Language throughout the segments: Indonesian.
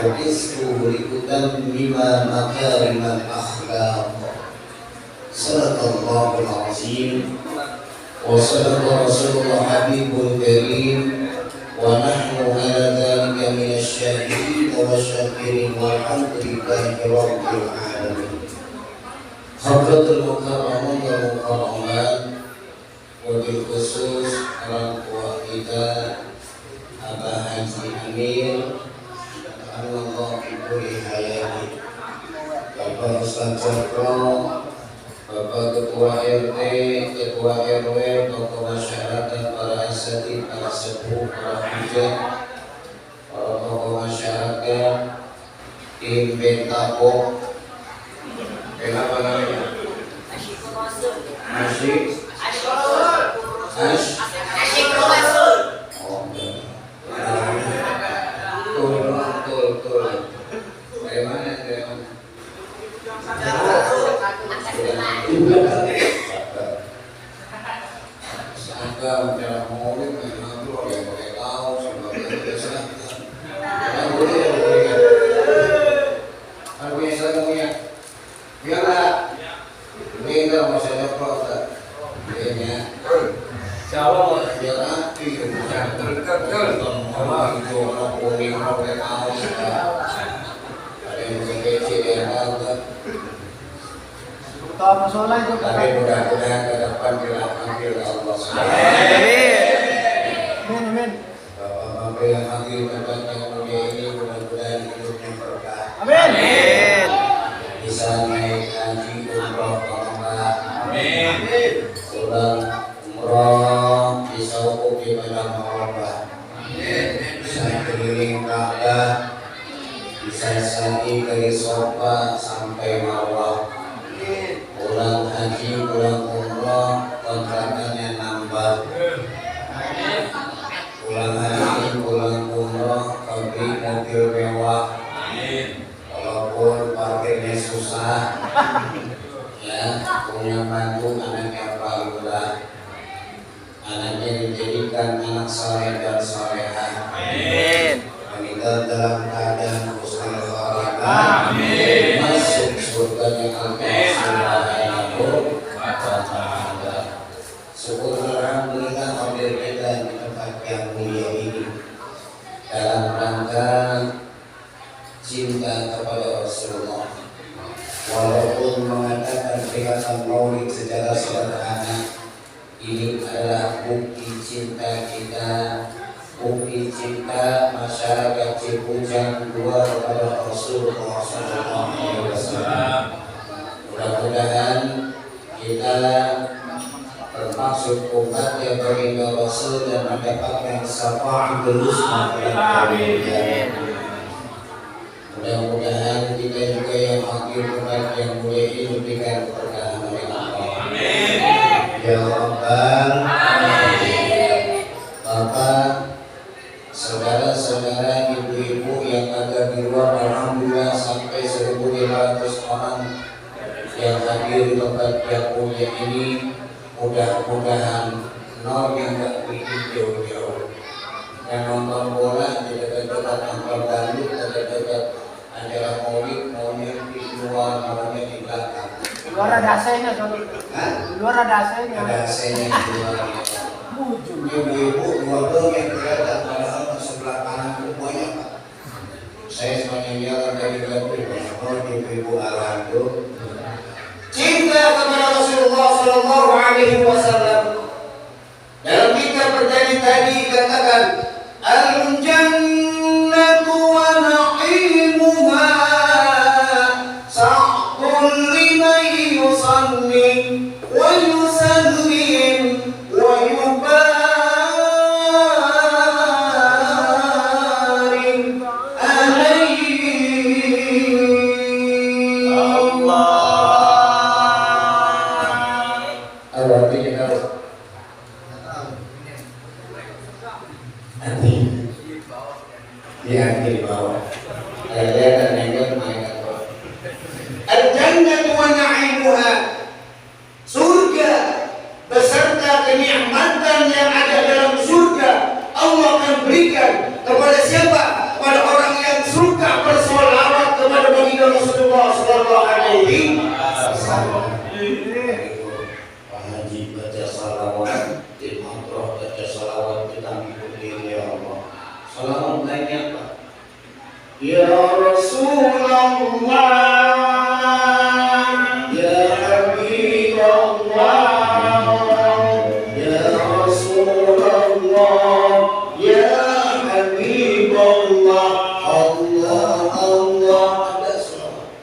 وقست لأتمم مكارم الأخلاق. صدق الله العظيم وصدق رسول الحبيب الكريم ونحن على ذلك من الشاهدين والشاكرين والحمد لله رب العالمين. Hadratul mukarramun wal mukarramat, wabil khusus orang tua kita Abah Haji Amir Allah Ibuli Hayati, Bapak Ustaz Cokro, Bapak Ketua RT, Ketua RW, tokoh masyarakat, para asatidz, para sepuh, para hujat, para tokoh masyarakat, tim Bentako, kenapa namanya? Asyik tapi mudah-mudahan ke depan dirahmati oleh Allah SWT. Amin. Bapak-bapak yang hadir tempat yang mulia ini mudah-mudahan hidupnya berkah. Amin. Bisa naik haji umroh Mekah. Amin. Pulang umroh bisa wukuf di padang Arafah. Amin. Bisa keliling Ka'bah, bisa sa'i dari Safa sampai Marwah. Pulang haji, pulang umroh, kontrakannya nambah. Pulang haji, pulang umroh, beli mobil mewah. Walaupun parkirnya susah, ya punya mantu anaknya Pak, anaknya dijadikan anak saleh dan salehah. Meninggal dalam keadaan husnul khatimah. Masuk surganya Allah. Syukur alhamdulillah hadir kita di tempat yang mulia ini dalam rangka cinta kepada Rasulullah. Walaupun mengatakan peringatan Maulid secara sederhana, ini adalah bukti cinta kita, bukti cinta masyarakat Cipujang dua kepada Rasulullah SAW. Mudah-mudahan kita termasuk umat yang beriman Rasul dan mendapatkan syafaatul husna. Mudah-mudahan kita juga yang hadir tempat yang mulia ini diberikan keberkahan oleh Allah. Amin. Ya Rabbal Alamin. Bapak, saudara-saudara, ibu-ibu yang ada di luar, alhamdulillah sampai 1.500 orang yang hadir di tempat yang mulia ini. Mudah-mudahan nol yang gak bikin jauh-jauh, yang nonton bola di dekat-dekat, nonton dangdut dekat-dekat, acara Maulid maunya di luar, maunya di belakang. Di luar ada AC-nya, di luar ada AC-nya. Ada AC-nya di luar. Ibu-ibu dua yang kelihatan padahal sebelah kanan banyak Pak. Saya semuanya jalan dari Gandul, ibu-ibu alhamdulillah. Cinta kepada Rasulullah Sallallahu Alaihi Wasallam. Dalam kitab bertadi-tadi katakan al-jannatu wa na'imuha sa'qul liman yusalli wa yusallim wa yubarik alaihi. Di bawah. Al-jannatu wa na'imuha, surga beserta kenikmatan yang ada dalam surga Allah akan berikan kepada siapa? Kepada orang yang suka sallallahu alaihi wasallam. Pak Haji baca salawat, tim Hadroh baca salawat, kita ngikutin ya Allah. Salawat banyak Pak. Ya Rasulullah, ya Habibullah, ya Rasulullah, ya Habibullah. Allah, Allah. Ada salawat.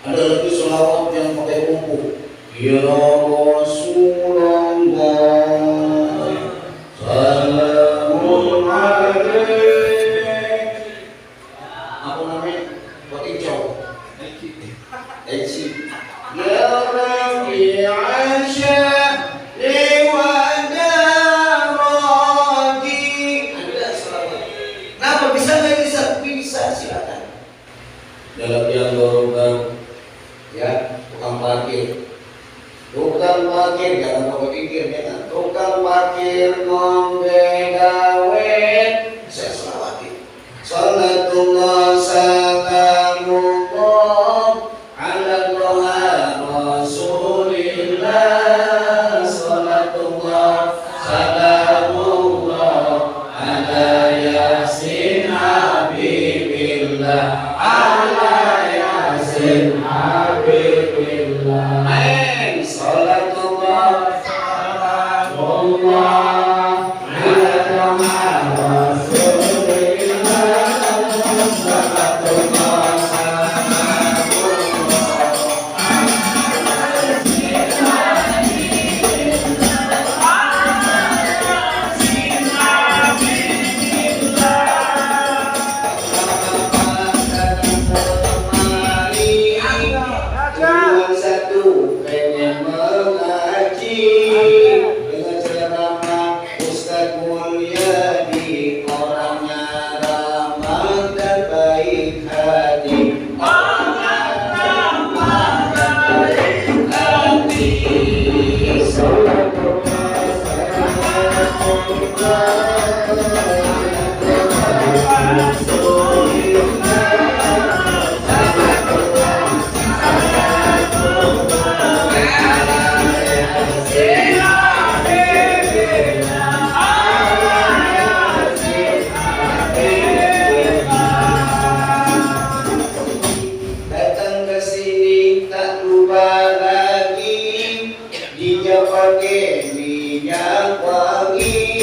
Ada lagi salawat yang pakai umpu. Ya Rasulullah, salamun alaik. Apa namanya? Potincau. Eci. Ya Rabbi Asya liwadaraji. Ada salawat. Kenapa bisa nggak bisa? Bisa, silakan. Dalam yang baru ya, tukang parkir. Tukang parkir jangan pakai pikir ya. Tukang parkir ngombe gawe. Saya selawati. Salatullah salamullah ala Toha Rasulillah. Salatullah salamullah ala Yasin Habibillah. Ala Yasin Habibillah. Salatullah salamullah ala Toha Rasulillah. Salatullah satu pengen mengaji dengan ceramah Ustaz Mulyadi, orangnya ramah dan baik hati. Orangnya ramah dan baik hati. Datang ke sini tak lupa lagi, dia pakai minyak wangi.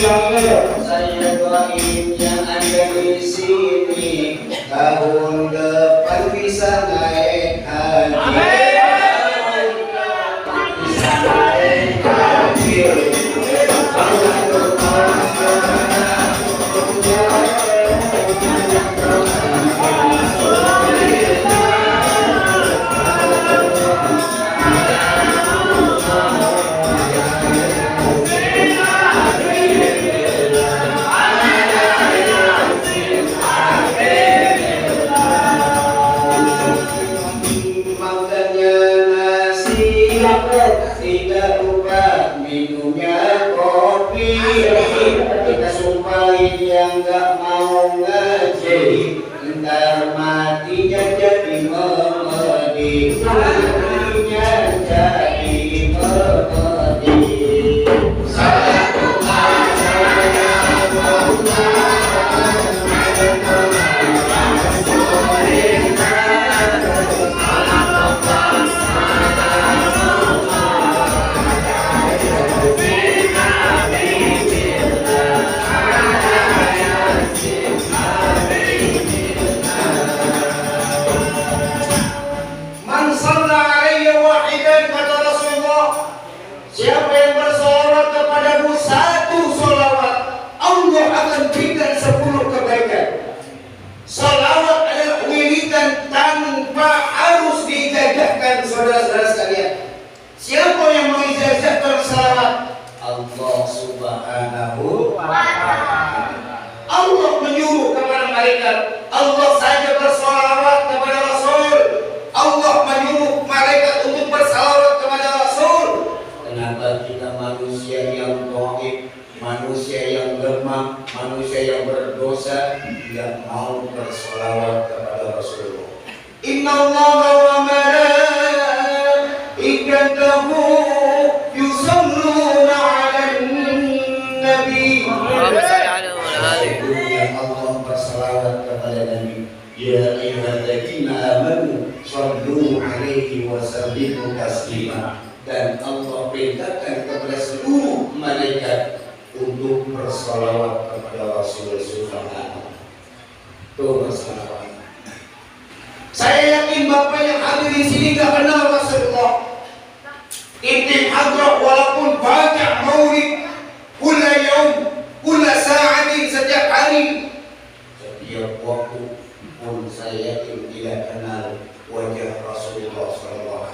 Saya doain yang ada di sini tahun depan bisa naik haji. Bisa naik haji. Makannya nasi, tidak lupa minumnya kopi. Kita sumpahin yang gak mau ngaji, ntar matinya jadi memedi. Matinya jadi memedi. Man shalla alaihi wahidan, kata Rasulullah, siapa yang bersolawat kepadamu satu solawat, Allah akan berikan 10 kebaikan. Solawat adalah wiridan tanpa harus dijajahkan, saudara-saudara sekalian. Siapa yang mengijazahkan salawat? Allah Subhanahu wa ta'ala. Allah menyuruh kepada malaikat, Allah saja bersolawat kepada Rasul. Allah menyuruh malaikat untuk bersalawat kepada Rasul. Kenapa kita malaikatahu yusalluna 'alan nabi. Sesungguhnya Allah berselawat kepada Nabi. Ya ayyuhalladzina amanu shallu 'alaihi wa sallimu taslima. Dan Allah perintahkan kepada seluruh malaikat untuk bersalawat kepada Rasul Subhanahu. Tuh bersalawat. Saya yakin Bapak yang hadir di sini gak kenal Rasulullah. Intip hadrah walaupun banyak maulid, kula yaum, kula sa'atin, setiap hari, setiap waktu pun saya yakin tidak kenal wajah Rasulullah SAW.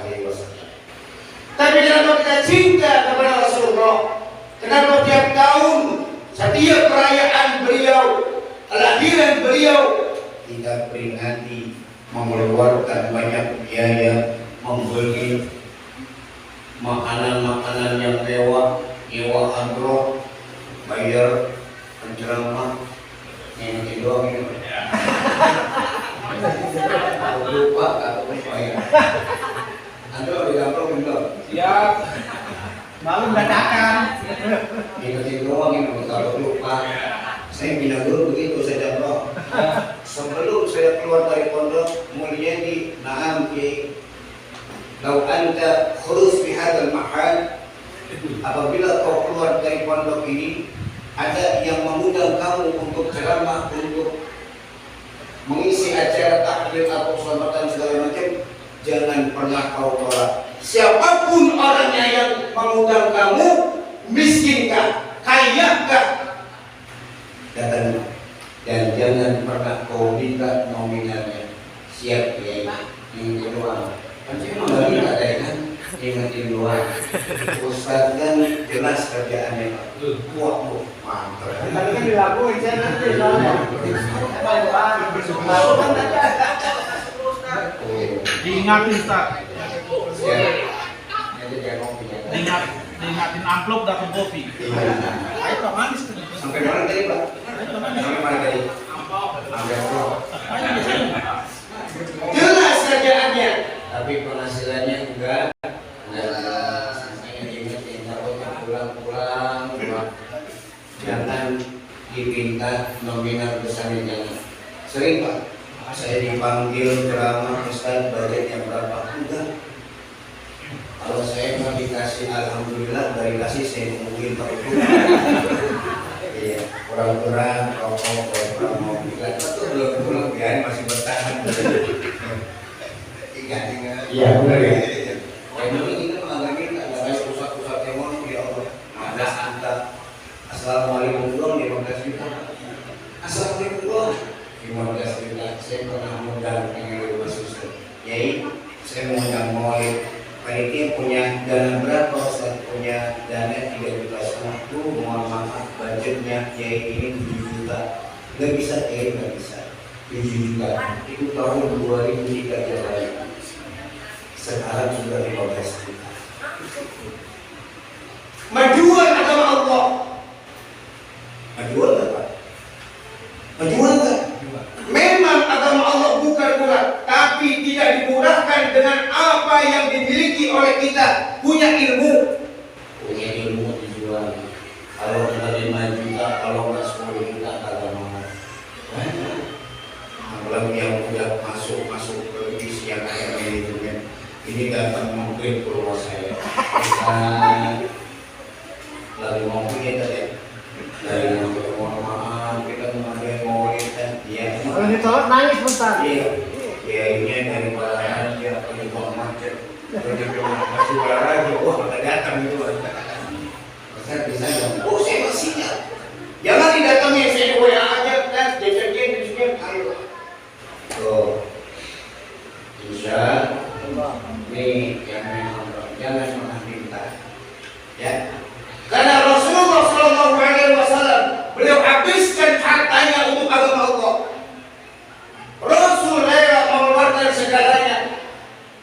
Tapi kenapa kita cinta kepada Rasulullah? Kenapa tiap tahun, setiap perayaan beliau, kelahiran beliau, kita peringati, mengeluarkan banyak biaya, membeli makanan-makanan yang mewah, nyewa hadroh, bayar penceramah, ini doang ini. Lupa atau bayar. Anda di kantor belum? Siap. Malu dadakan. Ingetin doang ini kalau lupa. Saya bilang dulu begitu saya jawab. Sebelum saya keluar dari pondok, mulia di Naam Ki. Lau anta khurus fi hadzal mahal, apabila kau keluar dari pondok ini, ada yang mengundang kamu untuk ceramah, untuk mengisi acara taklim atau selamatan segala macam, jangan pernah kau tolak. Siapapun orangnya yang mengundang kamu, miskinkah, kayakah, datang. Dan jangan pernah kau minta nominalnya. Siap ya, yang kedua. Kan saya mau minta ada kan, ingetin doang. Ustaz kan jelas kerjaannya. Wah, mantap. Tapi kan dilakuin saya nanti soalnya. Diingatin Ustaz. Siap. Nanti dia ngopi ya. Diingatin amplop dapat kopi. Ayo Pak manis tuh. Sampai mana tadi Pak? Sampai mana tadi? Sampai Amplop. Jelas kerjaannya, tapi penghasilannya enggak jelas. Saya ingetin takutnya pulang-pulang, jangan diminta nominal besarnya, jangan. Sering Pak, saya dipanggil ceramah, Ustaz budgetnya berapa? Enggak. Kalau saya mau dikasih, alhamdulillah dari kasih saya ngomongin Pak itu. Iya, kurang-kurang rokok, kurang mau bilang, betul belum pulang biar masih bertahan. Ingat. Iya benar ya. Yang ini kan mengalami ada pusat-pusat temon ya Allah. 15 juta. Assalamualaikum doang 15 juta. Assalamualaikum doang 15 juta. Saya pernah mengundang yang lebih susu. Yai, saya mengundang maulid. Panitia punya dana berapa? Ustaz punya dana 3 juta setengah. Tuh mohon maaf budgetnya Yai ini 7 juta. Nggak bisa, nggak bisa. 7 juta. Itu tahun 2003 jalan. Sekarang sudah 15 juta. Majuan agama Allah. Majuan apa? Majuan kan? Memang agama Allah bukan murah, tapi tidak dimurahkan dengan apa yang dimiliki oleh kita. Punya ilmu dijual. Kalau kita 5 juta, kalau nggak 10 juta kalau mau. Apalagi yang udah masuk ke divisi yang kayak manajemen. Ini datang mungkin ke rumah saya. Lalu mau punya tadi. Dari yang mohon maaf, kita mengadakan maulid dan dia. Kalau ditolak nangis bentar. Iya, ini dari Balaran dia pergi bawa macet. Jadi masih Balaran, wah nggak datang itu. Saya bisa dong. Oh saya masih siap. Jangan didatangi saya WA aja kan, jajan di sini ayo. Tuh, insya nih yang memang jangan pernah minta, ya. Karena Rasulullah SAW beliau habiskan hartanya untuk agama Allah. Rasul rela mengeluarkan segalanya,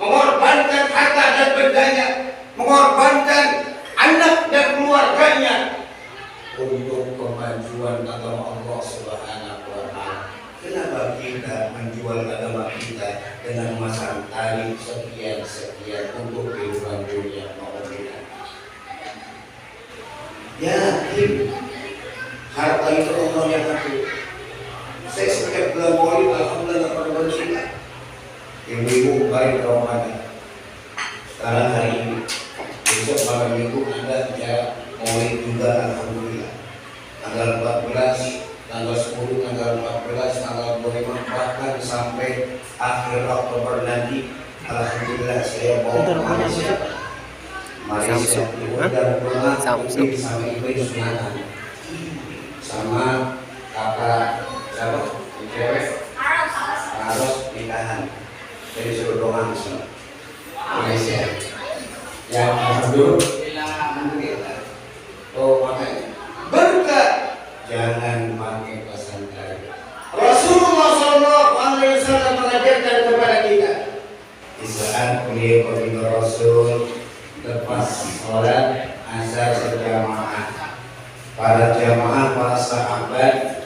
mengorbankan harta dan bendanya, mengorbankan anak dan keluarganya untuk kemajuan agama Allah Subhanahu wa Ta'ala. Kenapa kita kita menjual agama kita dengan memasang tarif sekian untuk kehidupan dunia maupun kita. Yakin harta itu Allah yang ngatur. Saya setiap bulan Maulid alhamdulillah nggak pernah bercerita. Ibu-ibu baik Ramadan. Sekarang hari ini, besok malam minggu ada acara Maulid juga alhamdulillah. Tanggal 14, tanggal 10, tanggal 14, tanggal 25, bahkan sampai akhir Oktober nanti alhamdulillah saya mau ke Malaysia. Malaysia diundang rumah Ibu sama Ibu sunatan sama kakak siapa? Cewek harus nikahan. Jadi suruh doang sama Malaysia. Yang alhamdulillah. Oh makanya berkat jangan pakai pesan tadi. Rasulullah SAW mengajarkan kepada kita di saat beliau berbina Rasul lepas sholat asar berjamaah, para jamaah, para sahabat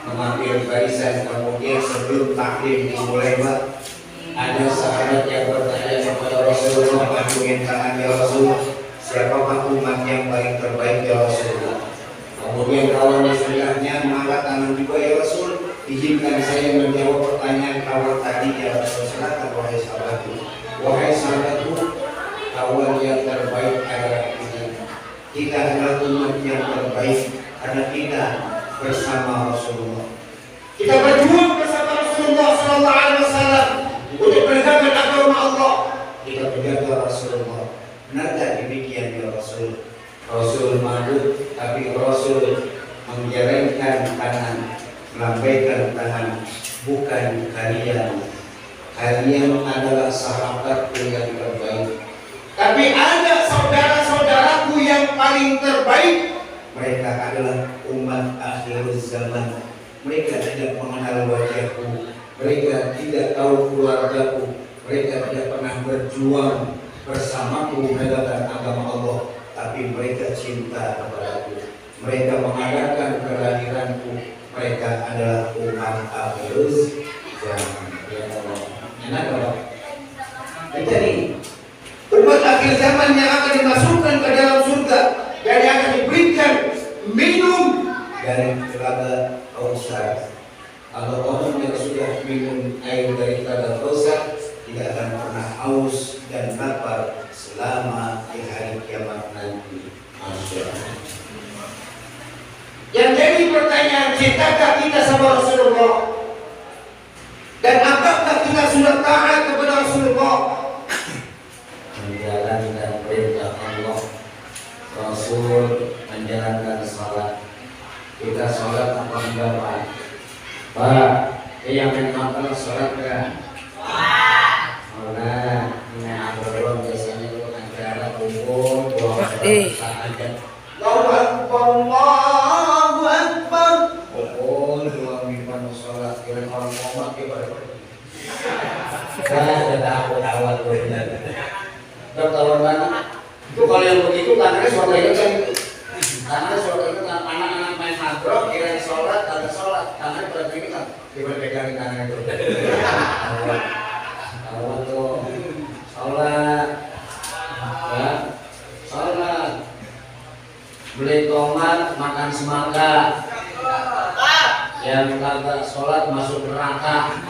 mengambil barisan, kemudian sebelum taklim dimulai ada sahabat yang bertanya kepada Rasulullah, "Panjungin tangan ya Rasul, siapakah umat yang paling terbaik ya Rasulullah?" Kemudian kawan sebelahnya mengangkat tangan juga, "Ya Rasul, izinkan saya menjawab pertanyaan kawan tadi ya Rasul." "Silakan wahai sahabatku." "Wahai sahabatku, kawan yang terbaik adalah kita. Kita adalah umat yang terbaik karena kita bersama Rasulullah. Kita berjuang bersama Rasulullah SAW untuk menegakkan agama Allah. Kita menjaga Rasulullah. Benarkah demikian ya Rasul?" Rasul madu, tapi Rasul menjaringkan tangan, melambaikan tangan. "Bukan kalian. Kalian adalah sahabatku yang terbaik. Tapi ada saudara-saudaraku yang paling terbaik. Mereka adalah umat akhir zaman. Mereka tidak mengenal wajahku. Mereka tidak tahu keluargaku. Mereka tidak pernah berjuang bersamaku menegakkan agama Allah. Tapi mereka cinta kepadaku. Mereka mengadakan kelahiranku. Mereka adalah umat akhir zaman." Ya Allah, enak Allah. Jadi umat akhir zaman yang akan dimasukkan ke dalam surga dan yang akan diberikan minum dari telaga Kausar. Kalau orang yang sudah minum air dari telaga Kausar tidak akan pernah haus dan lapar selama di hari kiamat nanti. Masya Allah. Yang jadi pertanyaan, cintakah kita sama Rasulullah? Dan apakah kita sudah taat kepada Rasulullah? Menjalankan perintah Allah, Rasul menjalankan salat. Kita salat apa enggak Pak? Pak, yang memang salat enggak? Salat. Nah, belum biasanya itu acara kumpul, saja. Allahu Akbar, Allahu Akbar. Kumpul, dua mimpan salat. Kira orang ngomong kepada saya sudah awal benar. Bertahun mana? Itu kalau yang begitu tangannya suara itu kan, tangannya suara itu kan anak-anak main hadroh, kira sholat, ada sholat, tangannya berarti kan dipegang tangan itu. Awal tuh sholat, ya, sholat, beli tomat, makan semangka, yang kagak sholat masuk neraka,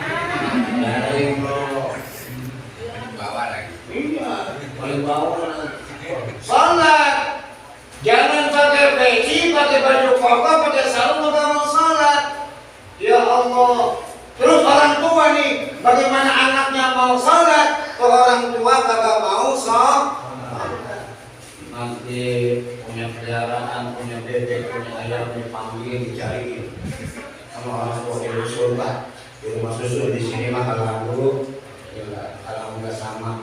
dari bawah lagi. Iya, paling bawah. Sholat, jangan pakai peci, pakai baju koko, pakai sarung, nggak mau sholat. Ya Allah. Terus orang tua nih, bagaimana anaknya mau sholat? Kalau orang tua kagak mau sholat. Nanti punya peliharaan, punya bebek, punya ayam, dipanggil, dicariin. Sama orang tua di rusun Pak, di rumah susu di sini mah kalau nggak sama.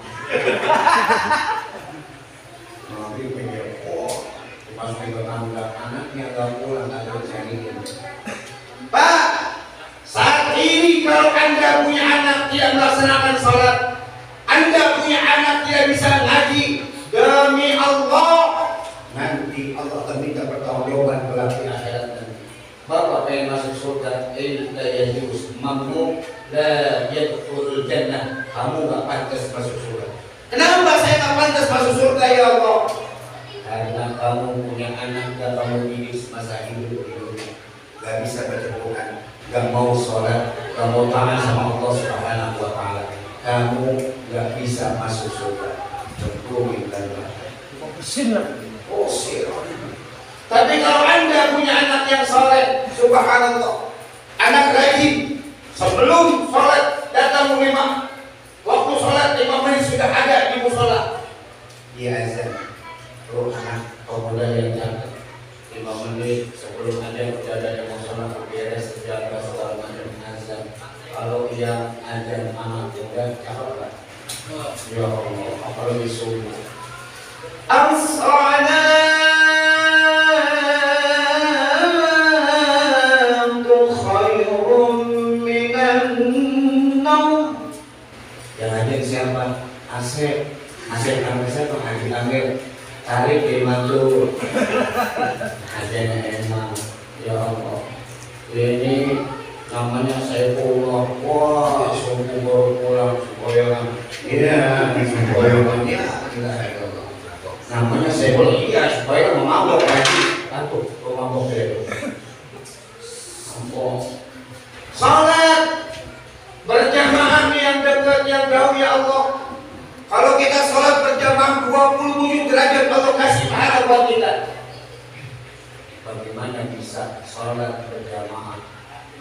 Nanti pikir, pas pegang anaknya nggak pulang, ada cariin. Pak, saat ini kalau Anda punya anak tidak melaksanakan sholat, Anda punya anak tidak bisa ngaji, demi Allah nanti Allah akan minta pertanggungjawaban kelak di akhirat nanti. Bapak pengen masuk surga, la yajuz, mamnu la yadkhulul jannah. Kamu nggak pantas masuk surga. Kenapa saya nggak pantas masuk surga ya Allah? Karena kamu punya anak dan kamu didik semasa hidup di dunia, nggak bisa baca Quran, nggak mau sholat, nggak mau taat sama Allah Subhanahu wa Ta'ala. Kamu nggak bisa masuk surga. Contoh dan tapi kalau Anda punya anak yang soleh, subhanallah, anak rajin, sebelum sholat datang imam, waktu sholat 5 menit sudah ada di musola, dia azan. Terus anak pemuda yang cantik 5 menit sebelum ada sudah ada di musola, beres sejaga segala macam azan. Kalau yang azan anak muda cakap kan? Ya Allah, apalagi sunnah. Asep sampai saya Haji Amir tarik di mantu aja enak. Ya Allah, ini namanya saya pulang. Wah, sungguh baru pulang semboyangan. Iya, semboyangan ya. Namanya saya pulang. Iya, supaya memabok lagi. Satu, memabok itu. Salat berjamaah yang dekat yang jauh ya Allah. Kalau kita sholat berjamaah 27 derajat Allah kasih pahala buat kita. Bagaimana bisa sholat berjamaah?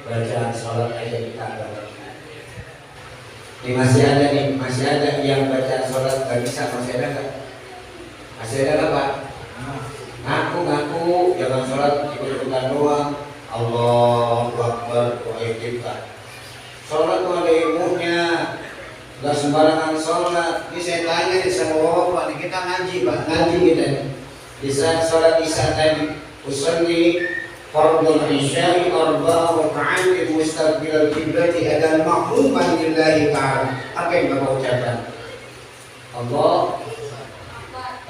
Bacaan sholat aja kita agak. Ini masih ada yang bacaan sholat gak bisa, masih ada nggak? Masih ada nggak Pak? Ngaku jangan sholat ikut-ikutan doang. Allahu Akbar wa iqamah. Sholat tuh ada ilmunya. Gak sembarangan sholat. Ini saya tanya nih sama Bapak nih, kita ngaji Pak, ngaji kita nih. Di saat sholat isya tadi, usolli fardhu isya'i arba'a raka'at mustaqbilal qiblati adan ma'muman lillahi ta'ala. Apa yang Bapak ucapkan? Allah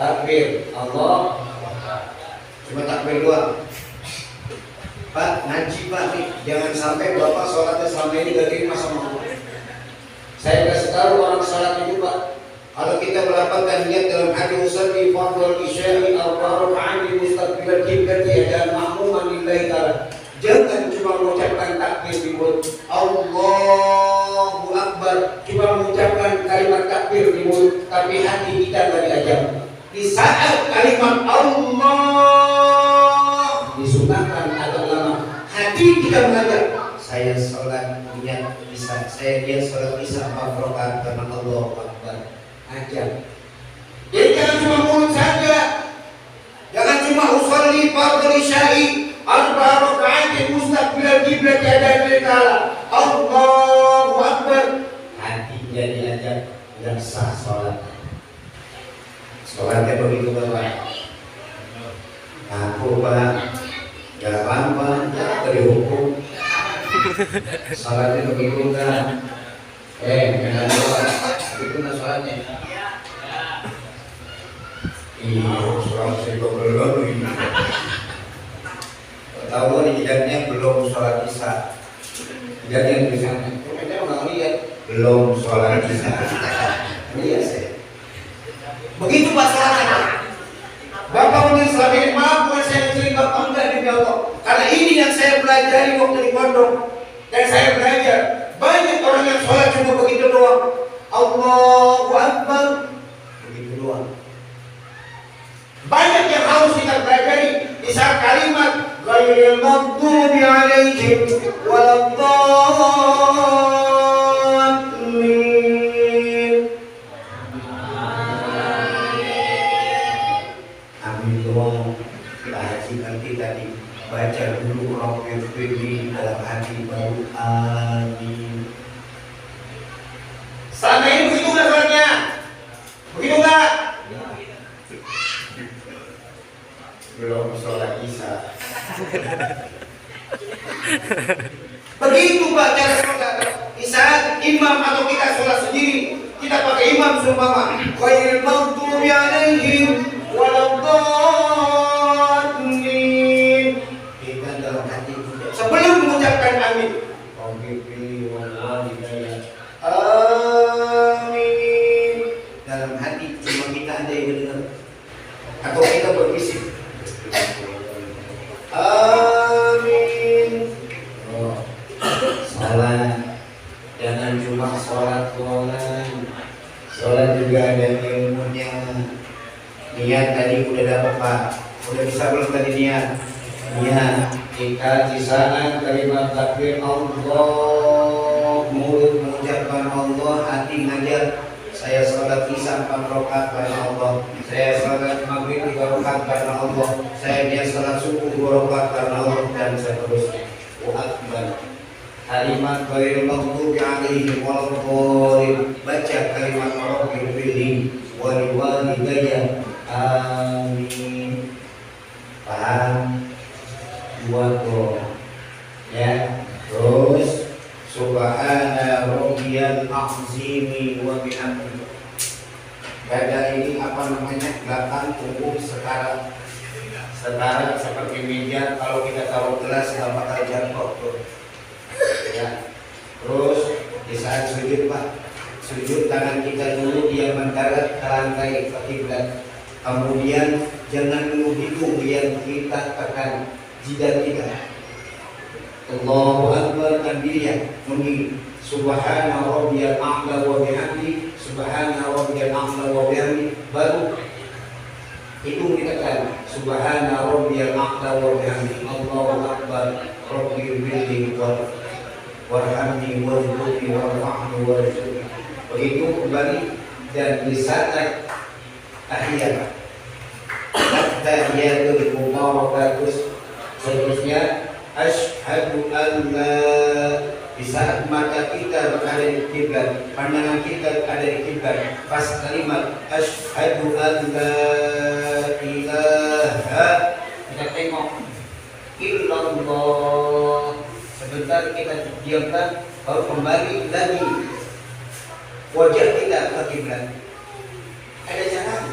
takbir, Allah. Cuma takbir doang. Pak, ngaji Pak nih, jangan sampai Bapak sholatnya selama ini gak terima sama Allah. Saya kasih tahu orang salat itu Pak, kalau kita melapangkan niat dalam hati usolli fardhu isya'i arba'a raka'at mustaqbilal qiblati adan ma'muman lillahi ta'ala. Jangan cuma mengucapkan takbir di mulut, Allahu Akbar, cuma mengucapkan kalimat takbir di mulut, tapi hati kita tidak diajak. Di saat kalimat Allah disunahkan atau lama, hati kita mengajak. Saya sholat niat isya, saya niat sholat isya 4 rakaat karena Allahu Akbar. Ajak. Jadi jangan cuma mulut saja, jangan cuma usolli fardhu isya'i arba'a raka'at mustaqbilal qiblati adan ta'ala. Allahu Akbar. Hatinya diajak, dan sah sholat. Sholatnya begitu Bapak. Aku Pak, gak apa-apa, gak dihukum. Salatnya begitu kan? Jangan lupa itu sholatnya. Iya, sholat saya belum ini. Tahu nih jidatnya belum sholat isya. Jidatnya di sana. Kita nggak lihat belum sholat isya. Iya saya. Begitu Pak sholatnya. Bapak mungkin selama ini maaf bukan saya sering Bapak enggak di Allah. Karena ini yang saya pelajari waktu di pondok. Dan saya belajar banyak orang yang sholat cuma begitu doang, Allahu Akbar, begitu doang. Banyak yang harus kita pelajari di saat kalimat ghairil maghdubi alaihim waladdallin. Amin doang. Kita haji nanti tadi baca dulu Rabbir firli dalam hati baru amin. Selama ini begitu nggak sholatnya? Begitu nggak? Belum sholat isya. Begitu Pak cara sholat. Di saat imam atau kita sholat sendiri, kita pakai imam seumpama ghairil maghdubi alaihim waladdallin. Dalam hati kita juga ada ilmunya. Niat tadi udah dapat Pak, udah bisa belum tadi niat? Niat kita di sana kalimat takbir Allah, mulut mengucapkan Allah, hati ngajar. Saya sholat isya 4 rakaat karena Allah, saya sholat maghrib 3 rakaat karena Allah, saya dia sholat subuh 2 rakaat karena Allah, dan seterusnya. Akbar. Kalimat ghairil maghdubi alaihim waladdallin, baca kalimat rabbil firli wal walidayya amin. Paham? 2 doa ya. Terus subhana rabbiyal azimi wa bihamdihi. Dada ini apa namanya? Belakang punggung setara seperti meja. Kalau kita taruh gelas nggak bakal jatuh tuh. Ya. Terus di saat sujud Pak, sujud tangan kita dulu dia mendarat ke lantai ke kiblat. Kemudian jangan dulu hidung yang kita tekan jidat kita. Allahu Akbar takbirnya muni subhana rabbiyal a'la wa bihamdi, subhana rabbiyal a'la wa bihamdi, baru hidung kita kan subhana rabbiyal a'la wa bihamdi, Allahu Akbar rabbil billi warhamni warzuqni warfa'ni warzuqni. Begitu kembali dan di saat tahiyat tahiyatul mubarakatus seterusnya asyhadu an la, di saat mata kita berada di kiblat, pandangan kita ada di kiblat, pas kalimat asyhadu an la ilaha, kita tengok illallah, sebentar kita diamkan, baru kembali lagi wajah kita ke kiblat. Ada jalan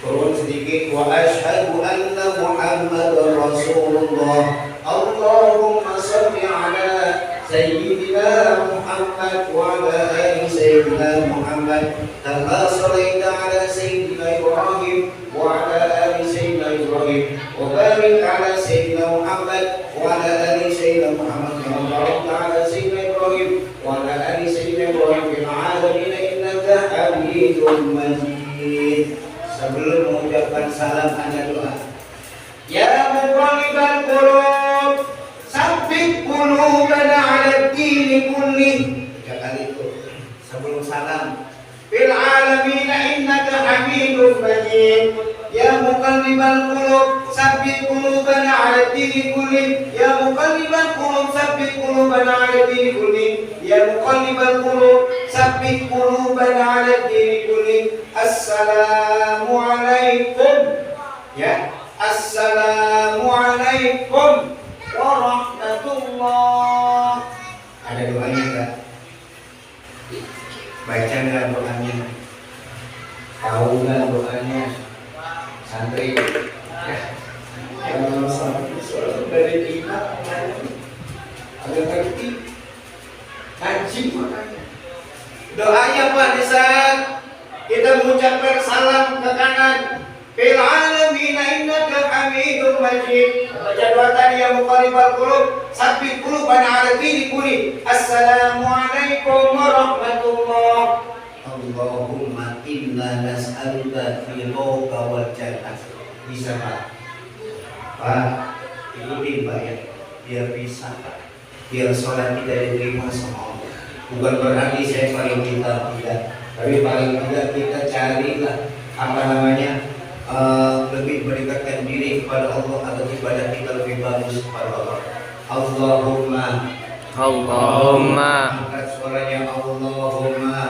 turun sedikit, wa asyhadu anna muhammadar rasulullah, Allahumma salli ala sayyidina Muhammad wa ala ali sayyidina Muhammad kama shallaita ala sayyidina Ibrahim wa ala ali sayyidina Ibrahim wa barik ala sayyidina Muhammad wa ala ali sayyidina Muhammad kama barakta ala sayyidina Ibrahim wa ala ali sayyidina Ibrahim fil alamin innaka Hamidum Majid. Sebelum mengucapkan salam ada doa. Ya muqallibal qulub, tsabbit qulubana 'ala ad-din kullih. 3 kali itu sebelum salam. Fil alamin innaka Hamidum Majid. Ya muqallibal qulub, tsabbit qulubana 'ala ad-din kullih. Ya muqallibal qulub, tsabbit qulubana 'ala ad-din kullih. Ya muqallibal qulub, tsabbit qulubana 'ala ad-din kullih. Assalamualaikum. Ya, assalamualaikum warahmatullah. Ada doanya enggak? Baca enggak doanya? Tahu enggak doanya? Santri ya, yang satu dari kita ada ngerti ngaji makanya doanya Pak di saat kita mengucapkan salam ke kanan. Fil alamin innaka Hamidum Majid. Baca doa tadi yang muqallibal qulub, tsabbit qulubana 'ala dini kulli. Assalamualaikum warahmatullah. Allahumma inna nas'aluka ridhoka wal jannah. Bisa Pak? Pak, ikutin Pak ya, biar bisa Pak, biar sholat kita diterima sama Allah. Bukan berarti saya paling pintar, tidak, tapi paling tidak kita carilah apa namanya, lebih mendekatkan diri kepada Allah agar ibadah kita lebih bagus kepada Allah. Allahumma angkat suaranya Allahumma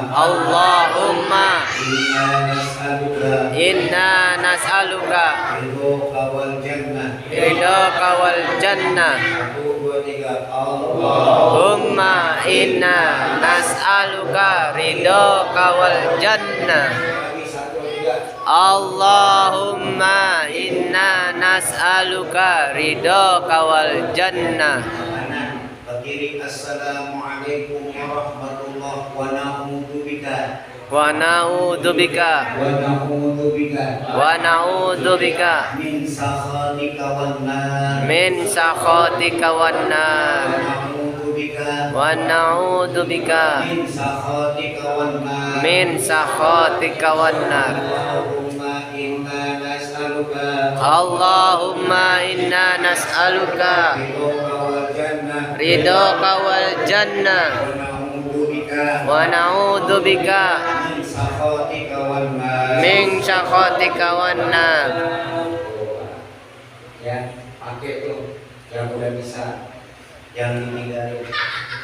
inna nas'aluka ridhoka wal jannah. 1, 2, 3 Allahumma inna nas'aluka ridhoka wal jannah. Allahumma inna nas'aluka ridhoka wal jannah. Kiri assalamualaikum warahmatullahi wa na'udzubika wa na'udzubika min sakhatika wan nar wa na'udzu bika min sakhatika wan nar. Allahumma inna nas'aluka ridhoka wal jannah wa na'udzu bika min sakhatika wan nar. Ya, pakai tuh yang udah bisa, yang ditinggalin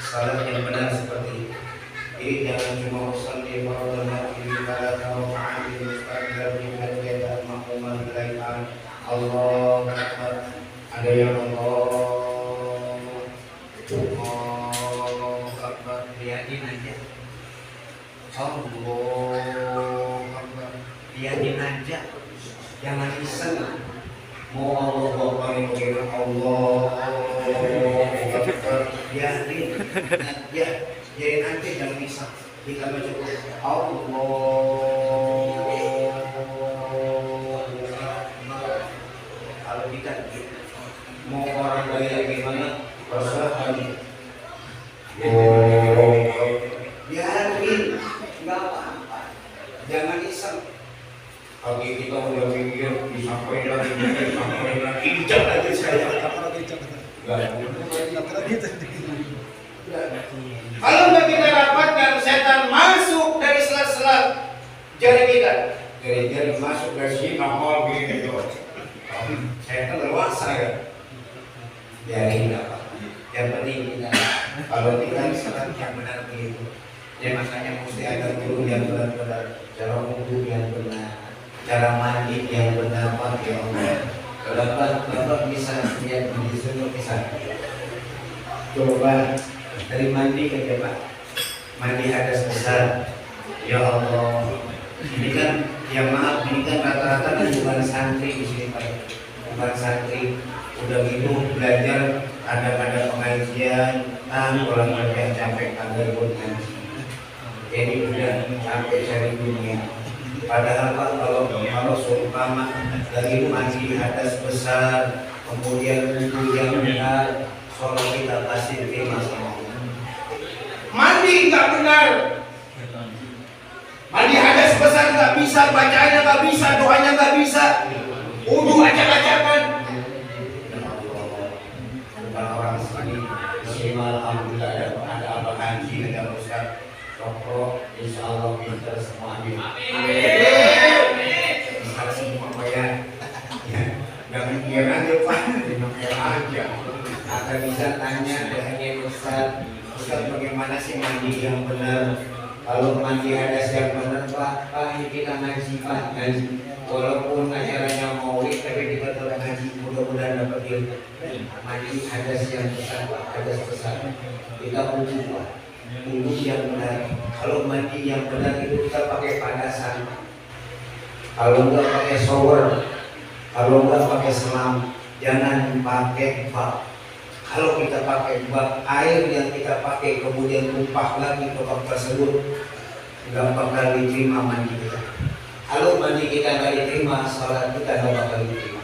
salat yang benar seperti ini. Jadi jangan cuma usalli fardhu ini pada tahu ma'adil mustaqbal dengan beda makmuman bilaitan. Allahu Akbar. Ada yang Allahu Akbar. Lihatin aja. Allahu Akbar. Lihatin aja. Jangan iseng. Mau Allah Akbar kira Allah Akbar. Lihatin. Ya, jadi nanti jangan iseng. Kita baca Allah. Kalau kita mau orang gaya gimana, persoalan biarin, nggak apa-apa, jangan iseng. Kalau kita udah mikir disampaikan lagi, jangan aja saya. Kalau nggak kita dapatkan, setan masuk dari sela-sela jari kita, jari masuk dari sini, nongol begini tuh. Setan leluasa ya. Jari apa? Yang penting kita, kalau kita salat yang benar begitu. Ya makanya mesti ada guru yang benar-benar, cara wudhu yang benar, cara mandi yang benar, Pak ya Allah. Bapak bisa lihat di sini bisa. Coba dari mandi ke Pak, mandi hadas besar. Ya Allah, ini kan yang maaf ini kan rata-rata kan bukan santri di sini Pak, bukan santri. Udah gitu belajar ada pengajian, pulang kerja capek kagak buat ngaji. Jadi udah sampai cari dunia. Padahal Pak kalau seumpama dari mandi hadas besar, kemudian wudhu yang benar, sholat kita pasti diterima sama Allah. Mandi nggak benar, mandi hadas besar nggak bisa, bacaannya nggak bisa, doanya nggak bisa, wudhu acak-acakan. Bukan orang sini, alhamdulillah ada abang haji, ada ustaz, rokok, insya Allah pintar semua amin. Bisa semua bayar, jangan biar aja Pak, biar aja. Agar bisa tanya dengan ustaz, bagaimana sih mandi yang benar? Kalau mandi hadas yang benar Pak, ini kita ngaji Pak, ngaji. Walaupun acaranya maulid, tapi kita telah ngaji, mudah-mudahan dapat ilmu. Mandi hadas yang besar Pak, hadas besar. Kita wudhu Pak, wudhu yang benar. Kalau mandi yang benar itu kita pakai padasan. Kalau enggak pakai shower, kalau enggak pakai selam, jangan pakai bak. Kalau kita pakai bak, air yang kita pakai kemudian tumpah lagi ke bak tersebut, nggak bakal diterima mandi kita. Kalau mandi kita nggak diterima, sholat kita nggak bakal diterima.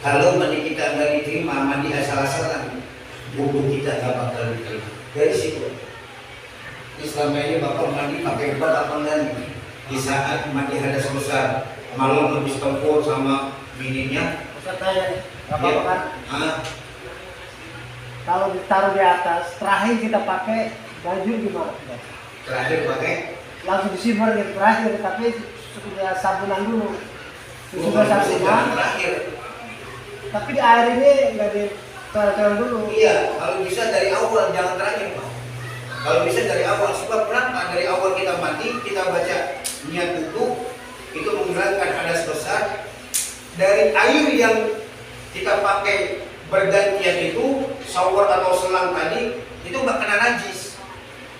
Kalau mandi kita nggak diterima, mandi asal-asalan, wudhu kita nggak bakal diterima. Dari situ, Islam ini bakal mandi pakai bak apa enggak? Di saat mandi hadas besar, malam habis tempur sama bininya. Ustaz tanya nih, nggak apa-apa kan? Kalau ditaruh di atas, terakhir kita pakai baju gimana? Terakhir pakai Langsung disimpan gitu terakhir, tapi sudah sabunan dulu. Sudah sabunan. Terakhir. Tapi di air ini nggak ditaruh dulu. Iya, kalau bisa dari awal, jangan terakhir Pak. Kalau bisa dari awal, sebab kenapa? Dari awal kita mandi, kita baca niat wudhu, itu menghilangkan hadas besar. Dari air yang kita pakai bergantian itu, shower atau selang tadi, itu nggak kena najis.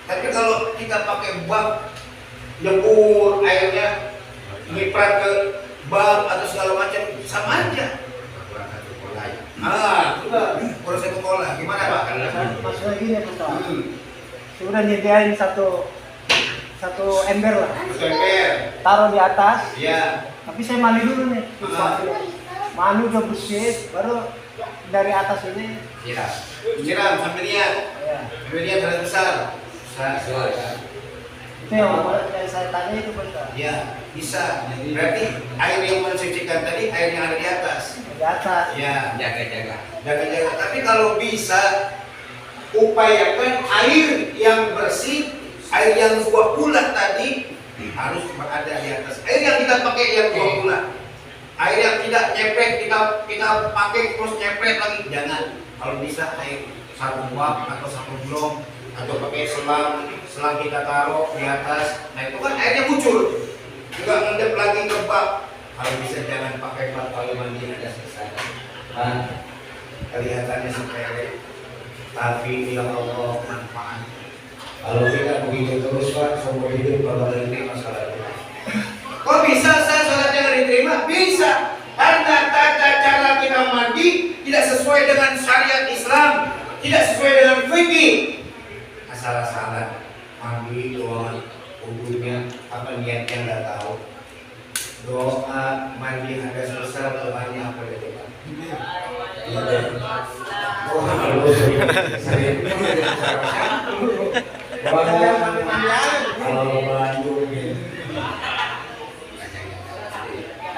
Tapi kalau kita pakai bak, nyebur airnya, ngiprat ke bak atau segala macam, sama aja. Kurang satu kola, gimana Pak? Maksudnya gini Pak. Sudah nyediain satu ember lah. Ember. Taruh di atas. Iya. Tapi saya mandi dulu nih. manu ke masjid, baru dari atas ini. Siram sambil lihat. Ya. Sambil lihat terlalu besar. Itu yang saya tanya itu benar. Ya, bisa. Berarti air yang mensucikan tadi air yang ada di atas. Di atas. Ya, jaga-jaga. Tapi kalau bisa upayakan air yang bersih, air yang buah bulat tadi harus berada di atas. Air yang kita pakai yang buah bulat. Air yang tidak nyepret kita pakai terus nyepret lagi, jangan. Kalau bisa air sabun wap atau sabun blong atau pakai selang kita taruh di atas. Nah itu kan airnya muncul, juga ngendep lagi ke bak. Kalau bisa jangan pakai bak kalau mandi ada selesai. Kelihatannya sepele, tapi ya Allah manfaat. Kalau kita begitu terus Pak, seumur hidup kalau diterima salat kita. Kok bisa saya salatnya nggak diterima? Bisa, karena tata cara kita mandi tidak sesuai dengan syariat Islam, tidak sesuai dengan fikih. Salah mandi doang, wudhunya apa niatnya nggak tahu. Doa mandi hadas besar doanya apa itu Pak?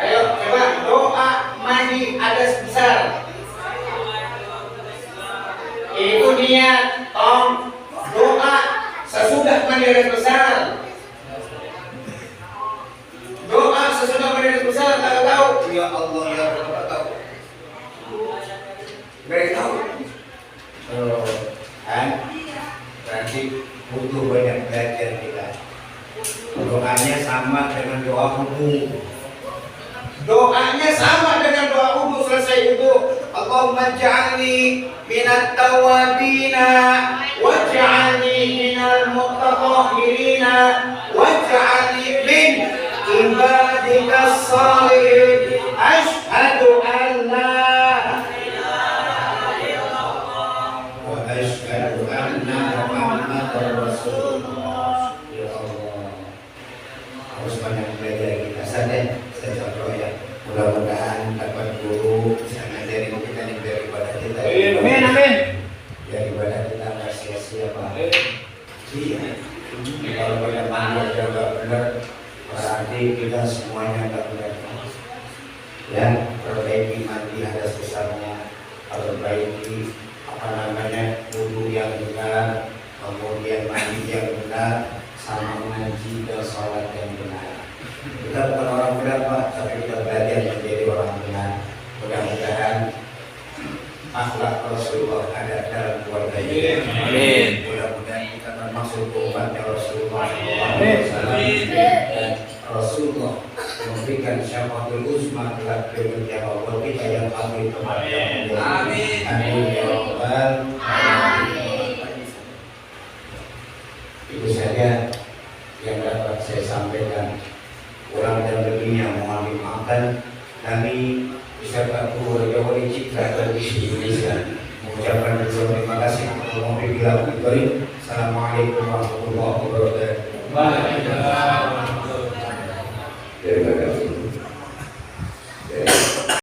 Ayo coba doa mandi hadas besar. Itu niat Tom. Doa sesudah mandi hadas besar. Doa sesudah mandi hadas besar tak tahu. Ya Allah ya Allah tak tahu. Mereka tahu. Kan? Berarti butuh banyak belajar kita. Doanya sama dengan doa wudu. Doanya sama dengan doa wudu. Selesai wudu, Allahumma ja'alni minat tawabina waj'alni minal mutatahhirina waj'alni min ibadikas salihin. Asyhadu an la wa asyhadu anna Muhammadar Rasulullah. Ya Allah, harus banyak belajar kita saja. Saya contoh ya, mudah-mudahan dapat guru bisa ngajarin kita nih biar ibadah kita. Amin, amin. Biar ibadah kita nggak sia-sia Pak. Iya. Kalau banyak mandi yang nggak benar, berarti kita semuanya nggak benar. Ya, perbaiki mandi hadas besarnya, perbaiki apa namanya wudu yang benar, kemudian mandi yang benar, sama ngaji dan sholat yang benar. Kita bukan orang benar Pak, tapi kita belajar menjadi orang benar. Mudah-mudahan akhlak Rasulullah ada dalam keluarga kita. Amin. Mudah-mudahan kita termasuk umatnya Rasulullah SAW. Dan Rasulullah memberikan syafaatul uzma kelak di Allah kita yang kami teman-teman. Amin. Amin ya Rabbal alamin. Itu saja yang dapat saya sampaikan. Kurang dan lebihnya mohon dimaafkan. Kami beserta keluarga Wali Citra Televisi Indonesia mengucapkan terima kasih kepada Muhammad Bilal. Assalamualaikum warahmatullahi wabarakatuh. Terima kasih.